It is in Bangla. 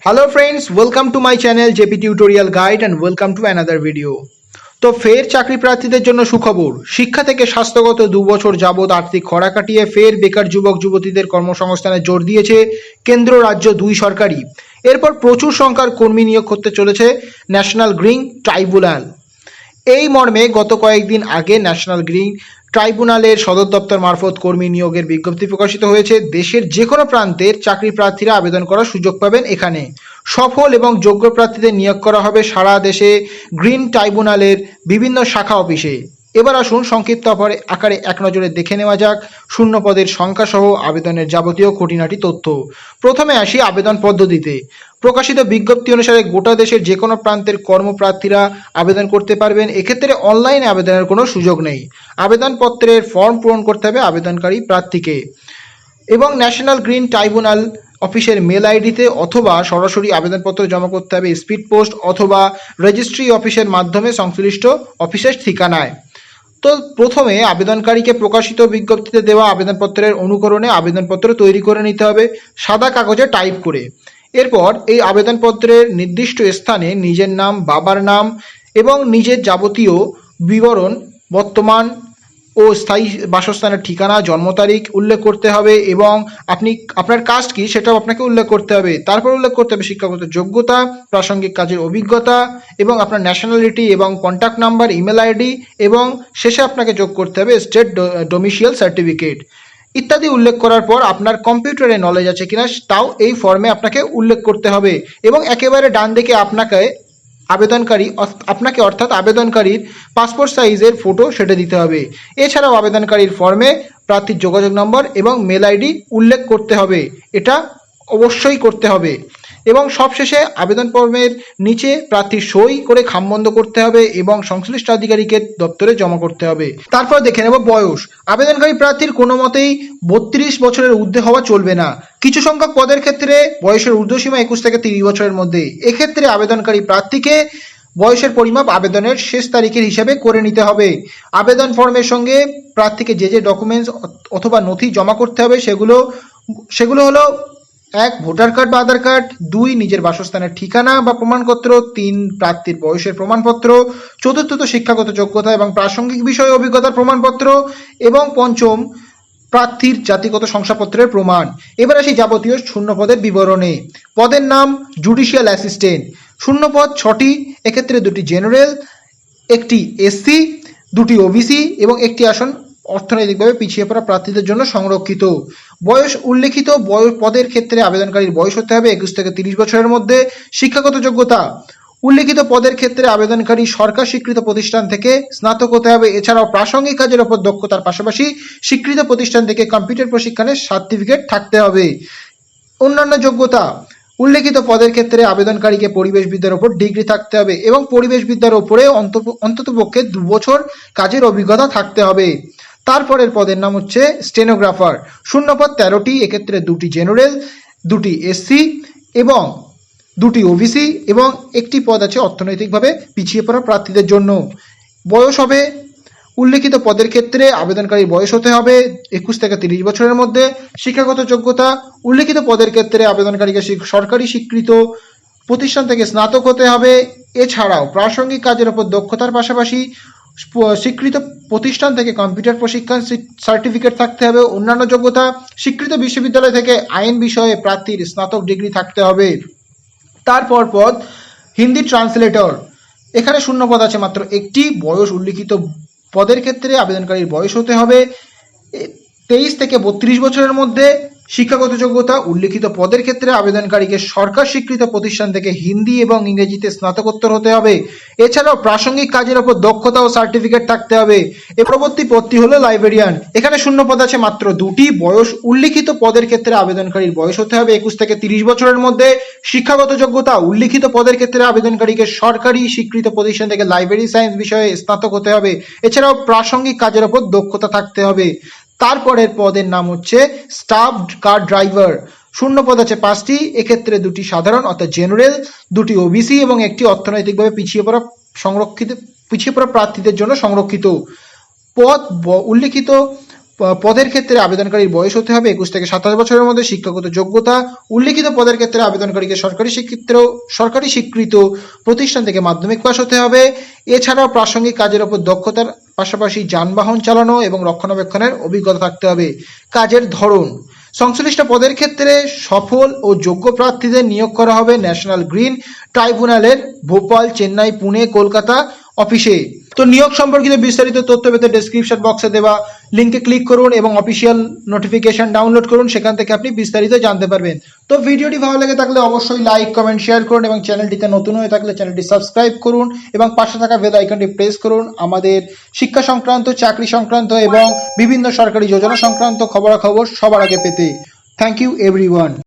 Hello friends, welcome to my channel JP Tutorial Guide and welcome to another video. তো ফের চাকরি প্রার্থীদের জন্য সুখবর। শিক্ষা থেকে স্বাস্থ্যগত 2 বছর যাবত আর্থিক খরা কাটিয়ে ফের বেকার যুবক যুবতীদের কর্মসংস্থানে জোর দিয়েছে কেন্দ্র রাজ্য দুই সরকারই। এরপর প্রচুর সংখ্যার কর্মী নিয়োগ করতে চলেছে ন্যাশনাল গ্রিন ট্রাইব্যুনাল। এই মর্মে গত কয়েকদিন আগে ন্যাশনাল গ্রিন ট্রাইব্যুনালের সদর দপ্তর মারফত কর্মী নিয়োগের বিজ্ঞপ্তি প্রকাশিত হয়েছে। দেশের যে কোনো প্রান্তের চাকরি প্রার্থীরা আবেদন করার সুযোগ পাবেন এখানে। সফল এবং যোগ্য প্রার্থীদের নিয়োগ করা হবে সারা দেশে গ্রিন ট্রাইব্যুনালের বিভিন্ন শাখা অফিসে। এবার আসুন সংক্ষিপ্ত আকারে এক নজরে দেখে নেওয়া যাক শূন্য পদের সংখ্যা সহ আবেদনের যাবতীয় খুঁটিনাটি তথ্য। প্রথমে আসি আবেদন পদ্ধতিতে। প্রকাশিত বিজ্ঞপ্তি অনুসারে গোটা দেশের যে কোনো প্রান্তের কর্মপ্রার্থীরা আবেদন করতে পারবেন। এক্ষেত্রে অনলাইনে আবেদনের কোনো সুযোগ নেই। আবেদনপত্রের ফর্ম পূরণ করতে হবে আবেদনকারী প্রার্থীকে এবং ন্যাশনাল গ্রিন ট্রাইব্যুনাল অফিসের মেল আইডিতে অথবা সরাসরি আবেদনপত্র জমা করতে হবে স্পিড পোস্ট অথবা রেজিস্ট্রি অফিসের মাধ্যমে সংশ্লিষ্ট অফিসের ঠিকানায়। তো প্রথমে আবেদনকারীকে প্রকাশিত বিজ্ঞপ্তিতে দেওয়া আবেদনপত্রের অনুকরণে আবেদনপত্র তৈরি করে নিতে হবে সাদা কাগজে টাইপ করে। এরপর এই আবেদনপত্রের নির্দিষ্ট স্থানে নিজের নাম, বাবার নাম এবং নিজের যাবতীয় বিবরণ, বর্তমান ও স্থায়ী বাসস্থানের ঠিকানা, জন্ম তারিখ উল্লেখ করতে হবে এবং আপনার কাস্ট কি সেটাও আপনাকে উল্লেখ করতে হবে। তারপর উল্লেখ করতে হবে শিক্ষাগত যোগ্যতা, প্রাসঙ্গিক কাজের অভিজ্ঞতা এবং আপনার ন্যাশনালিটি এবং কন্ট্যাক্ট নাম্বার, ইমেল আইডি এবং শেষে আপনাকে যোগ করতে হবে স্টেট ডোমিসিয়াল সার্টিফিকেট ইত্যাদি উল্লেখ করার পর আপনার কম্পিউটারে নলেজ আছে কিনা তাও এই ফর্মে আপনাকে উল্লেখ করতে হবে এবং একেবারে ডান দিকে আবেদনকারীর পাসপোর্ট সাইজের ফটো সেটা দিতে হবে। এছাড়াও আবেদনকারীর ফর্মে প্রার্থীর যোগাযোগ নম্বর এবং মেল আইডি উল্লেখ করতে হবে, এটা অবশ্যই করতে হবে এবং সবশেষে আবেদন ফর্মের নিচে প্রার্থীর সই করে খামবন্ধ করতে হবে এবং সংশ্লিষ্ট আধিকারিকের দপ্তরে জমা করতে হবে। তারপর দেখে নেব বয়স। আবেদনকারী প্রার্থীর কোনো মতেই 32 বছরের ঊর্ধ্বে হওয়া চলবে না। কিছু সংখ্যক পদের ক্ষেত্রে বয়সের ঊর্ধ্বসীমা 21 থেকে 30 বছরের মধ্যে। এক্ষেত্রে আবেদনকারী প্রার্থীকে বয়সের পরিমাপ আবেদনের শেষ তারিখের হিসাবে করে নিতে হবে। আবেদন ফর্মের সঙ্গে প্রার্থীকে যে ডকুমেন্টস অথবা নথি জমা করতে হবে সেগুলো হলো 1 ভোটার কার্ড বা আধার কার্ড, 2 নিজের বাসস্থানের ঠিকানা বা প্রমাণপত্র, 3 প্রার্থীর বয়সের প্রমাণপত্র, 4th শিক্ষাগত যোগ্যতা এবং প্রাসঙ্গিক বিষয়ে অভিজ্ঞতার প্রমাণপত্র এবং 5ম প্রার্থীর জাতিগত শংসাপত্রের প্রমাণ। এবার আসি যাবতীয় শূন্য পদের বিবরণে। পদের নাম জুডিশিয়াল অ্যাসিস্ট্যান্ট। শূন্য পদ 6টি। এক্ষেত্রে 2টি জেনারেল, 1টি এসসি, 2টি ওবিসি এবং 1টি আসন অর্থনৈতিকভাবে পিছিয়ে পড়া প্রার্থীদের জন্য সংরক্ষিত। বয়স উল্লেখিত পদের ক্ষেত্রে আবেদনকারীর বয়স হতে হবে 21 থেকে 30 বছরের মধ্যে। শিক্ষাগত যোগ্যতা উল্লেখিত পদের ক্ষেত্রে আবেদনকারী সরকার স্বীকৃত প্রতিষ্ঠান থেকে স্নাতক হতে হবে। এছাড়াও প্রাসঙ্গিক কাজের উপর দক্ষতার পাশাপাশি স্বীকৃত প্রতিষ্ঠান থেকে কম্পিউটার প্রশিক্ষণের সার্টিফিকেট থাকতে হবে। অন্যান্য যোগ্যতা উল্লেখিত পদের ক্ষেত্রে আবেদনকারীকে পরিবেশবিদ্যার উপর ডিগ্রি থাকতে হবে এবং পরিবেশবিদ্যার উপরে অন্ততপক্ষে 2 বছর কাজের অভিজ্ঞতা থাকতে হবে। তারপরের পদের নাম হচ্ছে স্টেনোগ্রাফার। শূন্য পদ 13টি। এক্ষেত্রে 2টি জেনারেল, 2টি এসসি এবং 2টি ওবিসি এবং 1টি পদ আছে অর্থনৈতিকভাবে পিছিয়ে পড়া প্রার্থীদের জন্য। বয়স হবে উল্লেখিত পদের ক্ষেত্রে আবেদনকারীর বয়স হতে হবে 21 থেকে 30 বছরের মধ্যে। শিক্ষাগত যোগ্যতা উল্লেখিত পদের ক্ষেত্রে আবেদনকারীকে সরকারি স্বীকৃত প্রতিষ্ঠান থেকে স্নাতক হতে হবে। এছাড়াও প্রাসঙ্গিক কাজের উপর দক্ষতার পাশাপাশি স্বীকৃত প্রতিষ্ঠান থেকে কম্পিউটার প্রশিক্ষণ সার্টিফিকেট থাকতে হবে। অন্যান্য যোগ্যতা স্বীকৃত বিশ্ববিদ্যালয় থেকে আইন বিষয়ে প্রার্থীর স্নাতক ডিগ্রি থাকতে হবে। তারপর পদ হিন্দি ট্রান্সলেটর। এখানে শূন্য পদ আছে মাত্র 1টি। বয়স উল্লেখিত পদের ক্ষেত্রে আবেদনকারীর বয়স হতে হবে 23 থেকে 32 বছরের মধ্যে। শিক্ষাগত যোগ্যতা উল্লেখিত পদের ক্ষেত্রে আবেদনকারীকে সরকার স্বীকৃত প্রতিষ্ঠান থেকে হিন্দি এবং ইংরেজিতে স্নাতকোত্তর হতে হবে। এছাড়াও প্রাসঙ্গিক কাজের উপর দক্ষতা ও সার্টিফিকেট থাকতে হবে। এর পরবর্তী পদটি হলো লাইব্রেরিয়ান। এখানে শূন্য পদ আছে মাত্র 2টি। বয়স উল্লেখিত পদের ক্ষেত্রে আবেদনকারীর বয়স হতে হবে 21 থেকে 30 বছরের মধ্যে। শিক্ষাগত যোগ্যতা উল্লেখিত পদের ক্ষেত্রে আবেদনকারীকে সরকারি স্বীকৃত প্রতিষ্ঠান থেকে লাইব্রেরি সায়েন্স বিষয়ে স্নাতক হতে হবে। এছাড়াও প্রাসঙ্গিক কাজের উপর দক্ষতা থাকতে হবে। তারপরের পদের নাম হচ্ছে স্টাফ কার ড্রাইভার। শূন্য পদ আছে 5টি। এক্ষেত্রে 2টি সাধারণ অর্থাৎ জেনারেল, 2টি ওবিসি এবং 1টি অর্থনৈতিকভাবে পিছিয়ে পড়া প্রার্থীদের জন্য সংরক্ষিত। পদ উল্লেখিত পদের ক্ষেত্রে আবেদনকারীর বয়স হতে হবে 21 থেকে 27 বছরের মধ্যে। শিক্ষাগত যোগ্যতা উল্লিখিত পদের ক্ষেত্রে আবেদনকারীকে সরকারি স্বীকৃত প্রতিষ্ঠান থেকে মাধ্যমিক পাস হতে হবে। এছাড়াও প্রাসঙ্গিক কাজের উপর দক্ষতার পাশাপাশি যানবাহন চালানো এবং রক্ষণাবেক্ষণের অভিজ্ঞতা থাকতে হবে। কাজের ধরন সংশ্লিষ্ট পদের ক্ষেত্রে সফল ও যোগ্য প্রার্থীদের নিয়োগ করা হবে ন্যাশনাল গ্রিন ট্রাইব্যুনালের ভোপাল, চেন্নাই, পুনে, কলকাতা অফিসে। তো নিয়োগ সম্পর্কিত বিস্তারিত তথ্য পেতে ডেসক্রিপশন বক্সে দেওয়া লিঙ্কে ক্লিক করুন এবং অফিসিয়াল নোটিফিকেশন ডাউনলোড করুন, সেখান থেকে আপনি বিস্তারিত জানতে পারবেন। তো ভিডিওটি ভালো লেগে থাকলে অবশ্যই লাইক, কমেন্ট, শেয়ার করুন এবং চ্যানেলটিতে নতুন হয়ে থাকলে চ্যানেলটি সাবস্ক্রাইব করুন এবং পাশে থাকা বেল আইকনটি প্রেস করুন আমাদের শিক্ষা সংক্রান্ত, চাকরি সংক্রান্ত এবং বিভিন্ন সরকারি যোজনা সংক্রান্ত খবরাখবর সবার আগে পেতে। Thank you everyone.